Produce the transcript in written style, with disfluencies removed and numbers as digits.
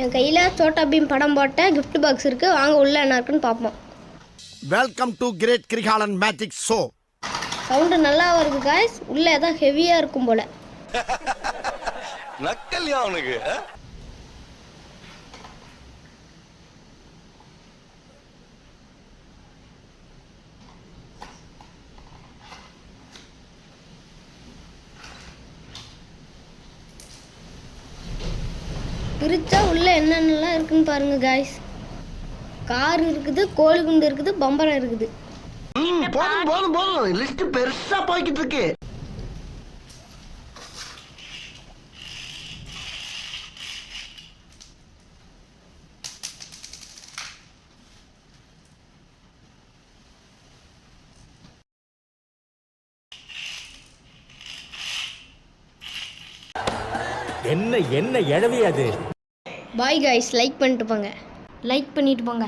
என் கையில் சோட்டா பீம் படம் போட்ட கிஃப்ட் பாக்ஸ் இருக்குது. வாங்க உள்ளே என்ன இருக்குன்னு பார்ப்போம். Welcome to great Kirikalan magic show. Sound நல்லா வருது காய்ஸ். உள்ளே ஏதோ ஹெவியாக இருக்கும் போல. நக்கல்யா அவனுக்கு. பிரிச்சா உள்ளே என்னென்னலாம் இருக்குன்னு பாருங்க காய்ஸ். கார் இருக்குது, கோழிகுண்டு இருக்குது, பம்பரம் இருக்குது. போதும் போதும் போதும், லிஸ்ட் பெருசா போய்கிட்டு இருக்கு. என்ன என்ன எழவி அது. பாய் காய்ஸ், லைக் பண்ணிட்டு போங்க.